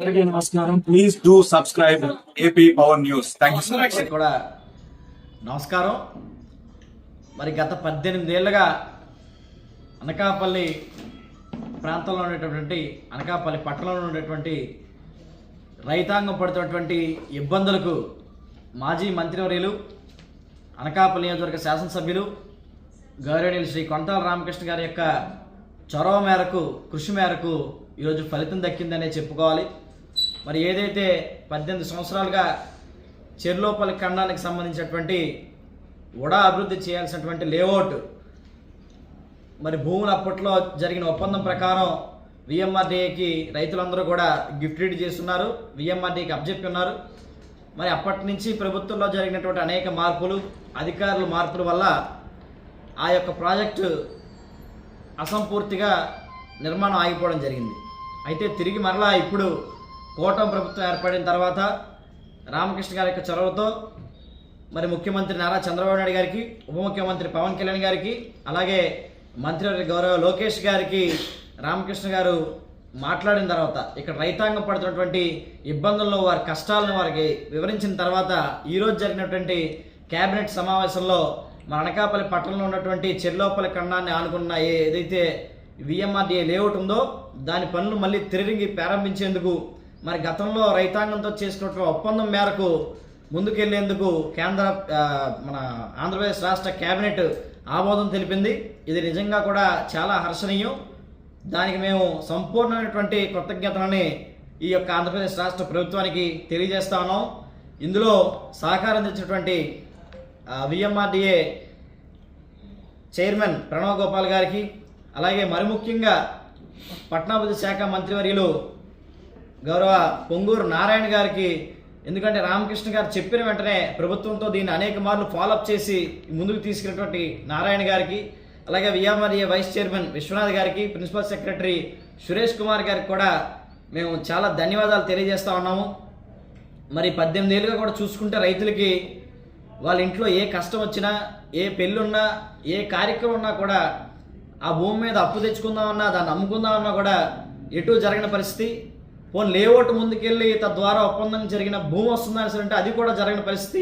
అందరికీ నమస్కారం. Please do subscribe AP power news. Thank you so much. కూడా నమస్కారం. మరి గత 18 ఏళ్ళుగా అనకాపల్లి ప్రాంతంలో ఉండేటటువంటి అనకాపల్లి పట్టణంలో ఉండేటువంటి రైతాంగం పడుతున్నటువంటి ఇబ్బందులకు మాజీ మంత్రివర్యులు అనకాపల్లి నియోజకవర్గ శాసనసభ్యులు గౌరవనీయులు శ్రీ కొంతాల రామకృష్ణ గారి యొక్క చొరవ మేరకు కృషి మేరకు ఈరోజు ఫలితం దక్కిందనే చెప్పుకోవాలి. మరి ఏదైతే 18 సంవత్సరాలుగా చెర్లోపల్లి ఖండానికి సంబంధించినటువంటి ఉడా అభివృద్ధి చేయాల్సినటువంటి లేఅవుట్ మరి భూములు అప్పట్లో జరిగిన ఒప్పందం ప్రకారం విఎంఆర్డీఏకి రైతులందరూ కూడా గిఫ్ట్ రీడ్ చేస్తున్నారు, విఎంఆర్డీకి అప్పచెప్పి ఉన్నారు. మరి అప్పటి నుంచి ప్రభుత్వంలో జరిగినటువంటి అనేక మార్పులు, అధికారుల మార్పుల వల్ల ఆ యొక్క ప్రాజెక్టు అసంపూర్తిగా నిర్మాణం ఆగిపోవడం జరిగింది. అయితే తిరిగి మరలా ఇప్పుడు కూటమి ప్రభుత్వం ఏర్పడిన తర్వాత రామకృష్ణ గారి యొక్క చొరవతో మరి ముఖ్యమంత్రి నారా చంద్రబాబు నాయుడు గారికి, ఉప ముఖ్యమంత్రి పవన్ కళ్యాణ్ గారికి, అలాగే మంత్రివర్గ గౌరవ లోకేష్ గారికి రామకృష్ణ గారు మాట్లాడిన తర్వాత ఇక్కడ రైతాంగం పడుతున్నటువంటి ఇబ్బందుల్లో వారి కష్టాలను వారికి వివరించిన తర్వాత ఈరోజు జరిగినటువంటి కేబినెట్ సమావేశంలో మన అనకాపల్లి పట్టణంలో ఉన్నటువంటి చెర్లోపల్లి ఖండాన్ని ఆనుకున్న ఏదైతే విఎంఆర్డీఏ లేఅవుట్ ఉందో దాని పనులు మళ్ళీ తిరిగి ప్రారంభించేందుకు మరి గతంలో రైతాంగంతో చేసుకున్న ఒప్పందం మేరకు ముందుకెళ్లేందుకు మన ఆంధ్రప్రదేశ్ రాష్ట్ర కేబినెట్ ఆమోదం తెలిపింది. ఇది నిజంగా కూడా చాలా హర్షణీయం. దానికి మేము సంపూర్ణమైనటువంటి కృతజ్ఞతలని ఈ యొక్క ఆంధ్రప్రదేశ్ రాష్ట్ర ప్రభుత్వానికి తెలియజేస్తా ఉన్నాం. ఇందులో సహకారం తెచ్చినటువంటి విఎంఆర్డీఏ చైర్మన్ ప్రణవ్ గోపాల్ గారికి, అలాగే మరి ముఖ్యంగా పట్టణాభివృద్ధి శాఖ మంత్రివర్యులు గౌరవ పొంగూరు నారాయణ గారికి, ఎందుకంటే రామకృష్ణ గారు చెప్పిన వెంటనే ప్రభుత్వంతో దీన్ని అనేక మార్లు ఫాలోఅప్ చేసి ముందుకు తీసుకెళ్ళినటువంటి నారాయణ గారికి, అలాగే విఎంఆర్డీఏ వైస్ చైర్మన్ విశ్వనాథ్ గారికి, ప్రిన్సిపల్ సెక్రటరీ సురేష్ కుమార్ గారికి కూడా మేము చాలా ధన్యవాదాలు తెలియజేస్తూ ఉన్నాము. మరి 18 ఏళ్ళుగా కూడా చూసుకుంటే రైతులకి వాళ్ళ ఇంట్లో ఏ కష్టం వచ్చినా, ఏ పెళ్ళున్నా, ఏ కార్యక్రమం ఉన్నా కూడా ఆ భూమి మీద అప్పు తెచ్చుకుందామన్నా, దాన్ని అమ్ముకుందామన్నా కూడా ఎటు జరగని పరిస్థితి. పోనీ లేఅవుట్ ముందుకెళ్ళి తద్వారా ఒప్పందం జరిగిన భూమి వస్తుందని అంటే అది కూడా జరగని పరిస్థితి.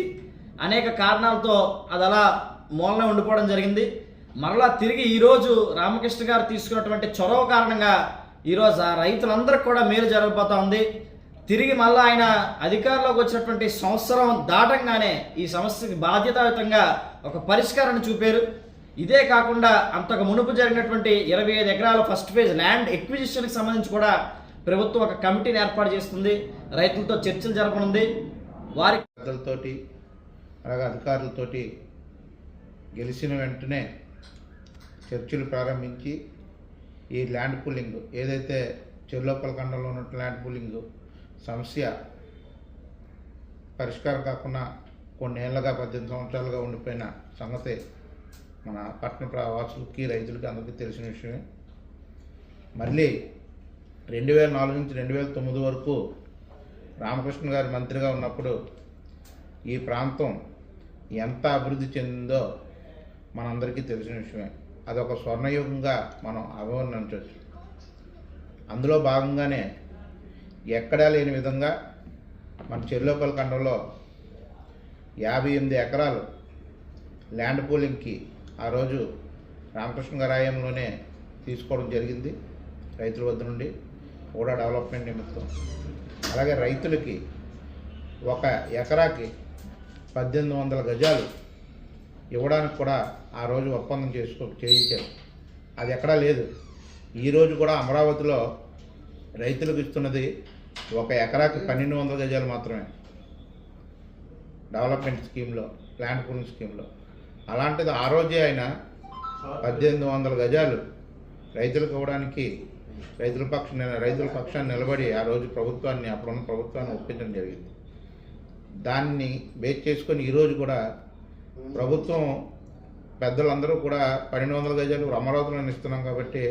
అనేక కారణాలతో అది అలా మూలనే ఉండిపోవడం జరిగింది. మరలా తిరిగి ఈరోజు రామకృష్ణ గారు తీసుకున్నటువంటి చొరవ కారణంగా ఈరోజు ఆ రైతులందరికీ కూడా మేలు జరగబోతూ ఉంది. తిరిగి మళ్ళీ ఆయన అధికారంలోకి వచ్చినటువంటి సంవత్సరం దాటంగానే ఈ సమస్యకి బాధ్యతాయుతంగా ఒక పరిష్కారాన్ని చూపారు. ఇదే కాకుండా అంతకు మునుపు జరిగినటువంటి 25 ఎకరాల ఫస్ట్ ఫేజ్ ల్యాండ్ ఎక్విజిషన్కి సంబంధించి కూడా ప్రభుత్వం ఒక కమిటీని ఏర్పాటు చేస్తుంది, రైతులతో చర్చలు జరపనుంది. వారి పెద్దలతోటి అలాగే అధికారులతోటి గెలిచిన వెంటనే చర్చలు ప్రారంభించి ఈ ల్యాండ్ పూలింగ్ ఏదైతే చెర్లోపల్లి ఖండంలో ఉన్న ల్యాండ్ పూలింగ్ సమస్య పరిష్కారం కాకుండా కొన్నేళ్లుగా 18 సంవత్సరాలుగా ఉండిపోయిన సంగతి మన పట్టణ వాసులకి, రైతులకి అందరికీ తెలిసిన విషయమే. మళ్ళీ 2004 నుంచి 2009 వరకు రామకృష్ణ గారు మంత్రిగా ఉన్నప్పుడు ఈ ప్రాంతం ఎంత అభివృద్ధి చెందిందో మనందరికీ తెలిసిన విషయమే. అదొక స్వర్ణయుగంగా మనం అభివర్ణించవచ్చు. అందులో భాగంగానే ఎక్కడా లేని విధంగా మన చెర్లోపల్లి ఖండంలో 58 ఎకరాలు ల్యాండ్ పూలింగ్కి ఆ రోజు రామకృష్ణ గారి హయాంలోనే తీసుకోవడం జరిగింది రైతుల వద్ద నుండి కూడా డెవలప్మెంట్ నిమిత్తం. అలాగే రైతులకి ఒక ఎకరాకి 1800 గజాలు ఇవ్వడానికి కూడా ఆ రోజు ఒప్పందం చేయించారు. అది ఎక్కడా లేదు. ఈరోజు కూడా అమరావతిలో రైతులకు ఇస్తున్నది ఒక ఎకరాకి 1200 గజాలు మాత్రమే డెవలప్మెంట్ స్కీమ్లో, ల్యాండ్ పూలింగ్ స్కీమ్లో. అలాంటిది ఆ రోజే ఆయన 1800 గజాలు రైతులకు ఇవ్వడానికి రైతుల పక్షాన్ని నిలబడి ఆ రోజు అప్పుడున్న ప్రభుత్వాన్ని ఒప్పించడం జరిగింది. దాన్ని బేస్ చేసుకొని ఈరోజు కూడా ప్రభుత్వం పెద్దలందరూ కూడా 1200 గజాలు అమరావతిలో ఇస్తున్నాం కాబట్టి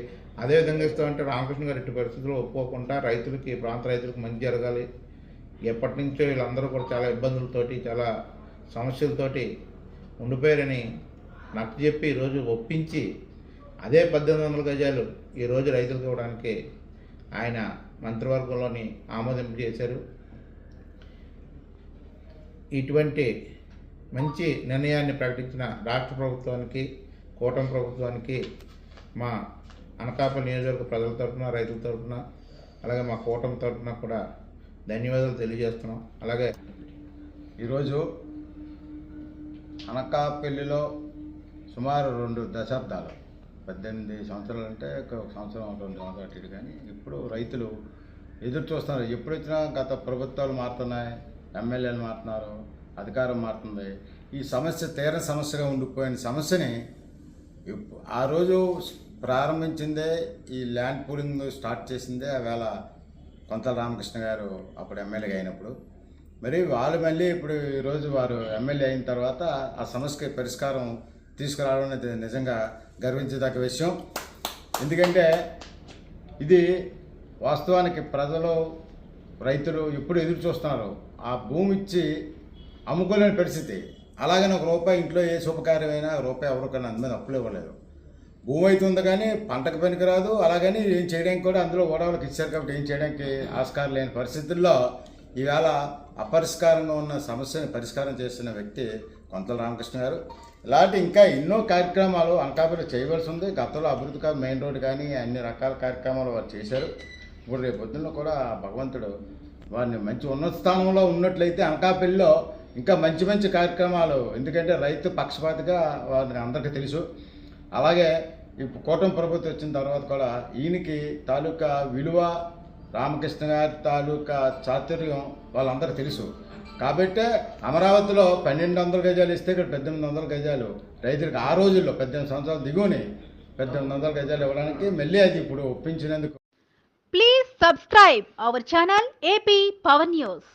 అదేవిధంగా ఇస్తామంటే రామకృష్ణ గారు ఎట్టి పరిస్థితుల్లో ఒప్పుకోకుండా రైతులకి, ప్రాంత రైతులకు మంచి జరగాలి. ఎప్పటి నుంచో వీళ్ళందరూ కూడా చాలా ఇబ్బందులతోటి, చాలా సమస్యలతోటి ఉండిపోయారని నాకు చెప్పి ఈరోజు ఒప్పించి అదే 1800 గజాలు ఈరోజు రైతులకు ఇవ్వడానికి ఆయన మంత్రివర్గంలోని ఆమోదింపు చేశారు. ఇటువంటి మంచి నిర్ణయాన్ని ప్రకటించిన రాష్ట్ర ప్రభుత్వానికి, కూటమి ప్రభుత్వానికి మా అనకాపల్లి నియోజకవర్గ ప్రజల తరఫున, రైతుల తరఫున, అలాగే మా కూటమి తరఫున కూడా ధన్యవాదాలు తెలియజేస్తున్నాం. అలాగే ఈరోజు అనకాపల్లిలో సుమారు 2 దశాబ్దాలు, 18 సంవత్సరాలు అంటే ఒక సంవత్సరం 2 సంవత్సరాలు అటు ఇటు, కానీ ఇప్పుడు రైతులు ఎదురు చూస్తున్నారు. ఎప్పుడు వచ్చినా గత ప్రభుత్వాలు మారుతున్నాయి, ఎమ్మెల్యేలు మారుతున్నారు, అధికారం మారుతుంది. ఈ సమస్య తీవ్ర సమస్యగా ఉండిపోయిన సమస్యని ఆ రోజు ప్రారంభించిందే, ఈ ల్యాండ్ పూలింగ్ స్టార్ట్ చేసిందే ఆవేళ కొంతల రామకృష్ణ గారు అప్పుడు ఎమ్మెల్యేగా అయినప్పుడు. మరి వాళ్ళు మళ్ళీ ఇప్పుడు ఈరోజు వారు ఎమ్మెల్యే అయిన తర్వాత ఆ సమస్యకి పరిష్కారం తీసుకురావడం అనేది నిజంగా గర్వించదగ్గ విషయం. ఎందుకంటే ఇది వాస్తవానికి ప్రజలు, రైతులు ఎప్పుడు ఎదురు చూస్తున్నారు. ఆ భూమి ఇచ్చి అమ్ముకోలేని పరిస్థితి. అలాగని ₹1 ఇంట్లో ఏ శుభకార్యమైనా ₹1 ఎవరికైనా అందరూ అప్పులు ఇవ్వలేదు. భూమి అయితే ఉంది కానీ పంటకు పనికిరాదు. అలాగని ఏం చేయడానికి కూడా అందులో ఓడవాళ్ళకి ఇచ్చారు కాబట్టి ఏం చేయడానికి ఆస్కారం లేని పరిస్థితుల్లో ఈవేళ అపరిష్కారంగా ఉన్న సమస్యను పరిష్కారం చేస్తున్న వ్యక్తి కొంతల రామకృష్ణ గారు. ఇలాంటి ఇంకా ఎన్నో కార్యక్రమాలు అనకాపల్లి చేయవలసి ఉంది. గతంలో అభివృద్ధి మెయిన్ రోడ్డు కానీ అన్ని రకాల కార్యక్రమాలు వారు చేశారు. ఇప్పుడు రేపు పొద్దున్న కూడా భగవంతుడు వారిని మంచి ఉన్నత స్థానంలో ఉన్నట్లయితే అనకాపల్లిలో ఇంకా మంచి మంచి కార్యక్రమాలు, ఎందుకంటే రైతు పక్షపాతిగా వారిని అందరికీ తెలుసు. అలాగే ఇప్పుడు కూటమి ప్రభుత్వం వచ్చిన తర్వాత కూడా ఈయనకి తాలూకా విలువ, రామకృష్ణ గారి తాలూకా చాతుర్యం వాళ్ళందరికీ తెలుసు. కాబట్టి అమరావతిలో 1200 గజాలు ఇస్తే ఇక్కడ 1800 గజాలు రైతులకు ఆ రోజుల్లో 18 సంవత్సరాలు దిగుని 1800 గజాలు ఇవ్వడానికి మళ్ళీ అది ఇప్పుడు ఒప్పించినందుకు. Please subscribe our channel AP Power News.